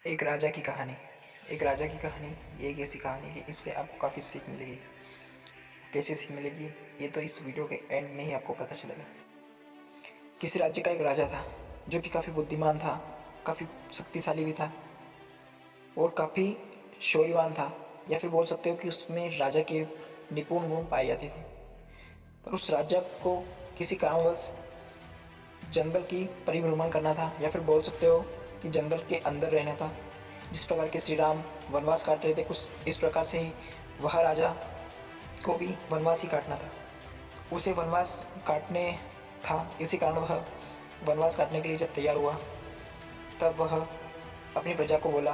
एक राजा की कहानी। एक राजा की कहानी ये एक ऐसी कहानी कि इससे आपको काफ़ी सीख मिलेगी। कैसे सीख मिलेगी ये तो इस वीडियो के एंड में ही आपको पता चलेगा। किसी राज्य का एक राजा था जो कि काफ़ी बुद्धिमान था, काफ़ी शक्तिशाली भी था और काफ़ी शौर्यवान था, या फिर बोल सकते हो कि उसमें राजा के निपुण गुण पाए जाते थे। पर उस राजा को किसी कारणवश जंगल की परिभ्रमण करना था, या फिर बोल सकते हो कि जंगल के अंदर रहना था। जिस प्रकार के श्री राम वनवास काट रहे थे, कुछ इस प्रकार से ही वह राजा को भी वनवास ही काटना था। उसे वनवास काटने था, इसी कारण वह वनवास काटने के लिए जब तैयार हुआ तब वह अपनी प्रजा को बोला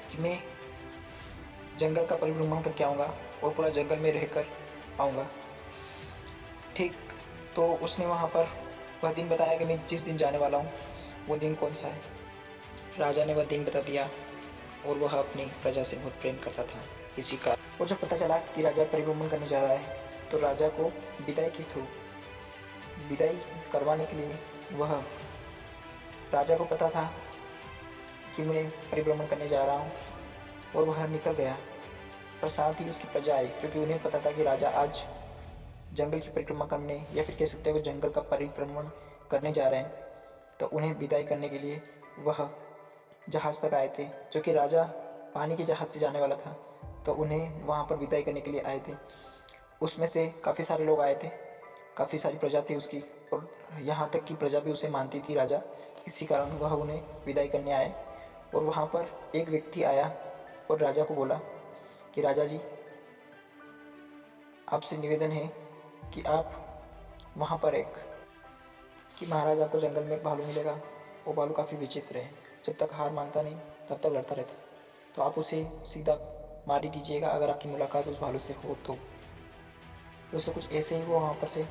कि मैं जंगल का परिभ्रमण करके आऊँगा और पूरा जंगल में रहकर आऊँगा। ठीक, तो उसने वहाँ पर वह दिन बताया कि मैं जिस दिन जाने वाला हूँ वो दिन कौन सा है। राजा ने वह दिन बता दिया और वह अपनी प्रजा से बहुत प्रेम करता था इसी का। और जब पता चला कि राजा परिभ्रमण करने जा रहा है तो राजा को विदाई के थ्रू विदाई करवाने के लिए वह राजा को पता था कि मैं परिभ्रमण करने जा रहा हूँ और वह निकल गया। पर साथ ही उसकी प्रजा आई, क्योंकि उन्हें पता था कि राजा आज जंगल की परिक्रमा करने, या फिर कह सकते हो जंगल का परिभ्रमण करने जा रहे हैं। तो उन्हें विदाई करने के लिए वह जहाज़ तक आए थे, जो कि राजा पानी के जहाज़ से जाने वाला था। तो उन्हें वहाँ पर विदाई करने के लिए आए थे। उसमें से काफ़ी सारे लोग आए थे, काफ़ी सारी प्रजा थी उसकी, और यहाँ तक कि प्रजा भी उसे मानती थी राजा। इसी कारण वह उन्हें विदाई करने आए। और वहाँ पर एक व्यक्ति आया और राजा को बोला कि राजा जी, आपसे निवेदन है कि आप वहाँ पर कि महाराज आपको जंगल में एक भालू मिलेगा। वो भालू काफ़ी विचित्र है, जब तक हार मानता नहीं तब तक लड़ता रहता। तो आप उसे सीधा मार ही दीजिएगा अगर आपकी मुलाकात उस भालू से हो तो। दोस्तों कुछ ऐसे ही वो वहाँ पर से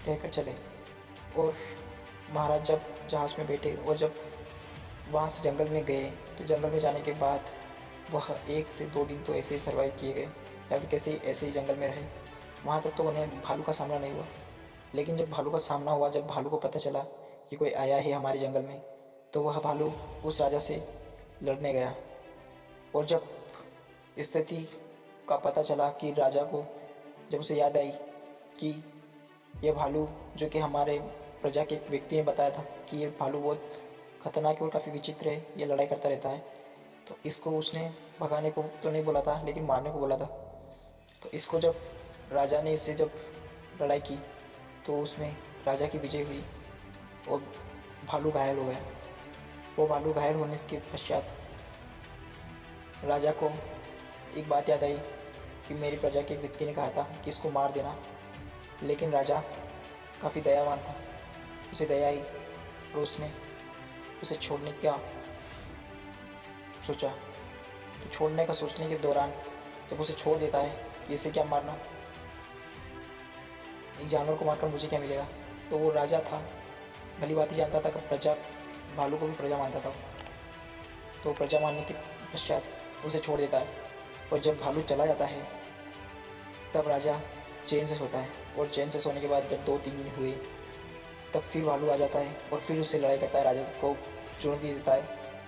कहकर चले। और महाराज जब जहाज़ में बैठे और जब वहाँ से जंगल में गए, तो जंगल में जाने के बाद वह 1 से 2 दिन तो ऐसे ही सर्वाइव किए गए, या फिर कैसे ऐसे ही जंगल में रहे। वहाँ तक तो उन्हें भालू का सामना नहीं हुआ। लेकिन जब भालू का सामना हुआ, जब भालू को पता चला कि कोई आया है हमारे जंगल में, तो वह भालू उस राजा से लड़ने गया। और जब स्थिति का पता चला कि राजा को, जब उसे याद आई कि यह भालू, जो कि हमारे प्रजा के एक व्यक्ति ने बताया था कि ये भालू बहुत खतरनाक है और काफ़ी विचित्र है, ये लड़ाई करता रहता है, तो इसको उसने भगाने को तो नहीं बोला था, लेकिन मारने को बोला था। तो इसको जब राजा ने इससे जब लड़ाई की तो उसमें राजा की विजय हुई और भालू घायल हो गया। वो भालू घायल होने के पश्चात राजा को एक बात याद आई कि मेरी प्रजा के एक व्यक्ति ने कहा था कि इसको मार देना। लेकिन राजा काफ़ी दयावान था, उसे दया आई और उसने उसे छोड़ने का सोचा। तो छोड़ने का सोचने के दौरान जब उसे छोड़ देता है कि इसे क्या मारना, एक जानवर को मारकर मुझे क्या मिलेगा, तो वो राजा था, भली बात ही जानता था कि प्रजा, भालू को भी प्रजा मानता था। तो प्रजा मानने के पश्चात उसे छोड़ देता है। और जब भालू चला जाता है तब राजा चैन से सोता है, और चैन से सोने के बाद जब 2-3 दिन हुए तब फिर भालू आ जाता है और फिर उससे लड़ाई करता है। राजा को चुनौती देता है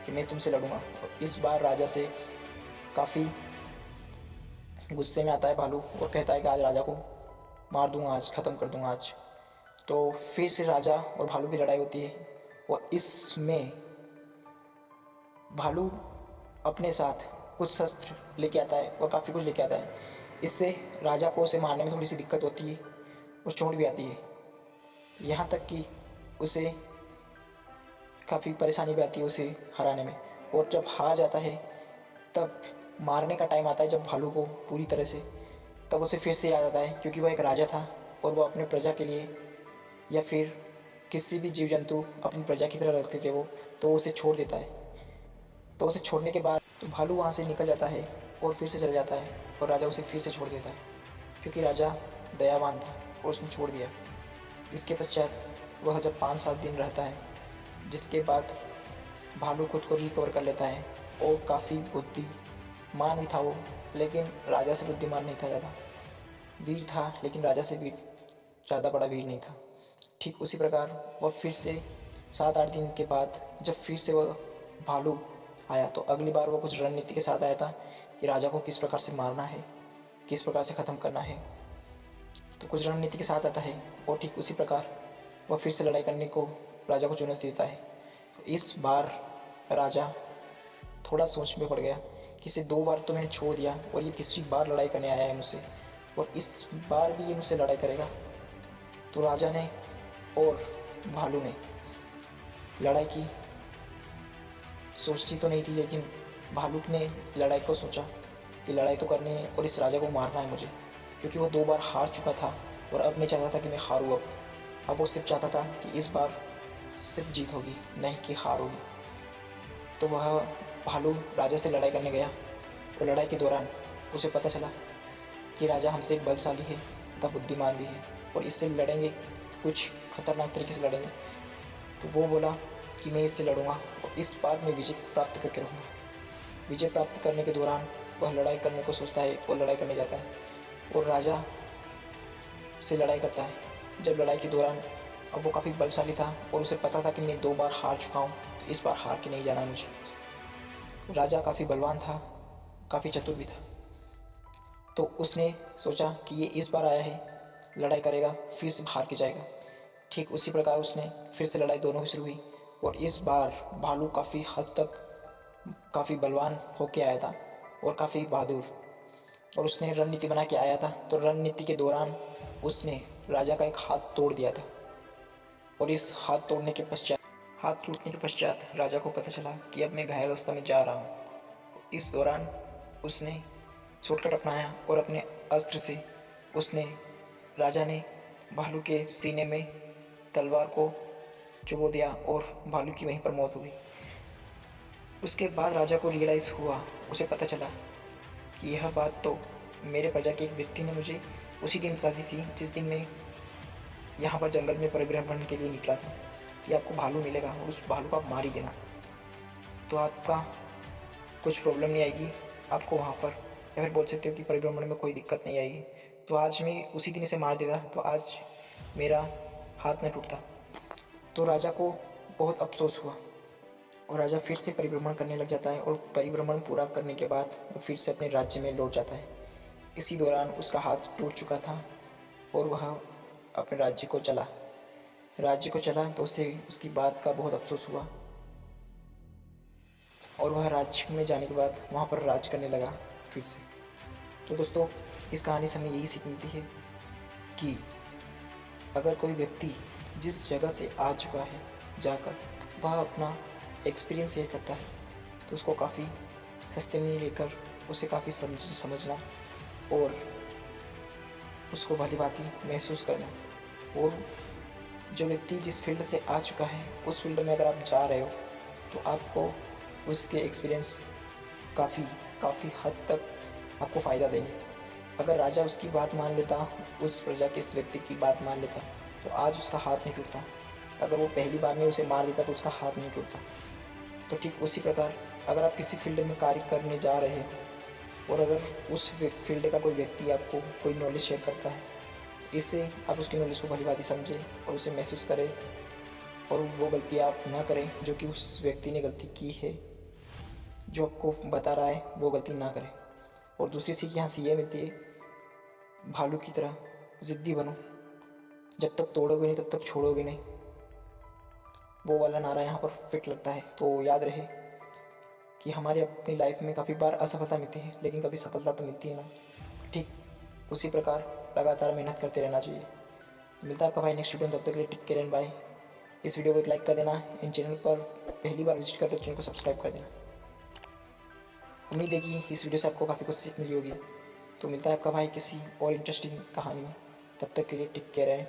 कि मैं तुमसे लड़ूंगा। और इस बार राजा से काफ़ी गुस्से में आता है भालू और कहता है कि आज राजा को मार दूंगा, आज ख़त्म कर दूंगा आज। तो फिर से राजा और भालू की लड़ाई होती है और इसमें भालू अपने साथ कुछ शस्त्र लेके आता है और काफ़ी कुछ लेके आता है। इससे राजा को उसे मारने में थोड़ी सी दिक्कत होती है और चोट भी आती है, यहाँ तक कि उसे काफ़ी परेशानी भी आती है उसे हराने में। और जब हार जाता है तब मारने का टाइम आता है, जब भालू को पूरी तरह से, तब उसे फिर से याद आता है, क्योंकि वह एक राजा था और वह अपने प्रजा के लिए, या फिर किसी भी जीव जंतु अपनी प्रजा की तरह रखते थे वो, तो उसे छोड़ देता है। तो उसे छोड़ने के बाद तो भालू वहाँ से निकल जाता है और फिर से चला जाता है और राजा उसे फिर से छोड़ देता है, क्योंकि राजा दयावान था और उसने छोड़ दिया। इसके पश्चात वह जब 5-7 दिन रहता है, जिसके बाद भालू खुद को रिकवर कर लेता है और काफ़ी बुद्धिमान भी था वो, लेकिन राजा से बुद्धिमान नहीं था ज़्यादा। वीर था लेकिन राजा से वीर, ज़्यादा बड़ा वीर नहीं था। ठीक उसी प्रकार वह फिर से 7-8 दिन के बाद जब फिर से वह भालू आया तो अगली बार वो कुछ रणनीति के साथ आया था कि राजा को किस प्रकार से मारना है, किस प्रकार से ख़त्म करना है। तो कुछ रणनीति के साथ आता है और ठीक उसी प्रकार वह फिर से लड़ाई करने को राजा को चुनौती देता है। तो इस बार राजा थोड़ा सोच में पड़ गया कि इसे 2 बार तो मैंने छोड़ दिया और ये तीसरी बार लड़ाई करने आया है मुझसे, और इस बार भी ये मुझसे लड़ाई करेगा। तो राजा ने और भालू ने लड़ाई की। सोचती तो नहीं थी, लेकिन भालू ने लड़ाई को सोचा कि लड़ाई तो करनी है और इस राजा को मारना है मुझे, क्योंकि वो 2 बार हार चुका था और अब नहीं चाहता था कि मैं हारूँ। अब वो सिर्फ चाहता था कि इस बार सिर्फ जीत होगी, नहीं कि हार होगी। तो वह भालू राजा से लड़ाई करने गया और लड़ाई के दौरान उसे पता चला कि राजा हमसे एक बलशाली है तथा बुद्धिमान भी है और इससे लड़ेंगे कुछ खतरनाक तरीके से लड़ेंगे। तो वो बोला कि मैं इससे लड़ूंगा और इस बार मैं विजय प्राप्त करके रहूँगा। विजय प्राप्त करने के दौरान वह लड़ाई करने को सोचता है और लड़ाई करने जाता है और राजा से लड़ाई करता है। जब लड़ाई के दौरान अब वो काफ़ी बलशाली था और उसे पता था कि मैं 2 बार हार चुका हूँ, तो इस बार हार के नहीं जाना मुझे। राजा काफ़ी बलवान था, काफ़ी चतुर भी था। तो उसने सोचा कि ये इस बार आया है, लड़ाई करेगा, फिर से हार के जाएगा। ठीक उसी प्रकार उसने फिर से लड़ाई दोनों की शुरू हुई और इस बार भालू काफ़ी हद तक काफ़ी बलवान होके आया था और काफ़ी बहादुर, और उसने रणनीति बना के आया था। तो रणनीति के दौरान उसने राजा का एक हाथ तोड़ दिया था और इस हाथ टूटने के पश्चात राजा को पता चला कि अब मैं घायल अवस्था में जा रहा हूँ। इस दौरान उसने शॉर्टकट अपनाया और अपने अस्त्र से राजा ने भालू के सीने में तलवार को चुभो दिया और भालू की वहीं पर मौत हो गई। उसके बाद राजा को रियलाइज़ हुआ, उसे पता चला कि यह बात तो मेरे प्रजा के एक व्यक्ति ने मुझे उसी दिन बता दी थी जिस दिन मैं यहाँ पर जंगल में परिभ्रमण के लिए निकला था, कि आपको भालू मिलेगा और उस भालू को आप मार ही देना, तो आपका कुछ प्रॉब्लम नहीं आएगी आपको वहाँ पर, या फिर बोल सकते हो कि परिभ्रमण में कोई दिक्कत नहीं आएगी। तो आज मैं उसी दिन इसे मार देता तो आज मेरा हाथ न टूटता। तो राजा को बहुत अफसोस हुआ और राजा फिर से परिभ्रमण करने लग जाता है और परिभ्रमण पूरा करने के बाद वो फिर से अपने राज्य में लौट जाता है। इसी दौरान उसका हाथ टूट चुका था और वह अपने राज्य को चला तो उसे उसकी बात का बहुत अफसोस हुआ और वह राज्य में जाने के बाद वहाँ पर राज करने लगा फिर से। तो दोस्तों, इस कहानी से हमें यही सीख मिलती है कि अगर कोई व्यक्ति जिस जगह से आ चुका है जाकर वह अपना एक्सपीरियंस शेयर करता है तो उसको काफ़ी सस्ते में लेकर उसे काफ़ी समझना और उसको भली भांति महसूस करना। और जो व्यक्ति जिस फील्ड से आ चुका है उस फील्ड में अगर आप जा रहे हो तो आपको उसके एक्सपीरियंस काफ़ी हद तक आपको फ़ायदा देंगे। अगर राजा उसकी बात मान लेता, उस प्रजा के इस व्यक्ति की बात मान लेता, तो आज उसका हाथ नहीं टूटता। अगर वो पहली बार में उसे मार देता तो उसका हाथ नहीं टूटता। तो ठीक उसी प्रकार अगर आप किसी फील्ड में कार्य करने जा रहे हो और अगर उस फील्ड का कोई व्यक्ति आपको कोई नॉलेज शेयर करता है, इससे आप उसकी नॉलेज को भली भांति समझें और उसे महसूस करें और वो गलती आप ना करें जो कि उस व्यक्ति ने गलती की है, जो आपको बता रहा है वो गलती ना करें। और दूसरी सीख यहाँ से ये मिलती है, भालू की तरह ज़िद्दी बनो, जब तक तोड़ोगे नहीं तब तक छोड़ोगे नहीं। वो वाला नारा यहाँ पर फिट लगता है। तो याद रहे कि हमारे अपनी लाइफ में काफ़ी बार असफलता मिलती है लेकिन कभी सफलता तो मिलती है ना। ठीक उसी प्रकार लगातार मेहनत करते रहना चाहिए। तो मिलता है आपका भाई नेक्स्ट वीडियो में, तब तक के लिए टेक केयर एंड बाय। इस वीडियो को एक लाइक कर देना, इन चैनल पर पहली बार विजिट कर रहे हो चैनल को सब्सक्राइब कर देना। उम्मीद है कि इस वीडियो से आपको काफ़ी कुछ सीख मिली होगी। तो मिलता है आपका भाई किसी और इंटरेस्टिंग कहानी में, तब तक के लिए टेक केयर है।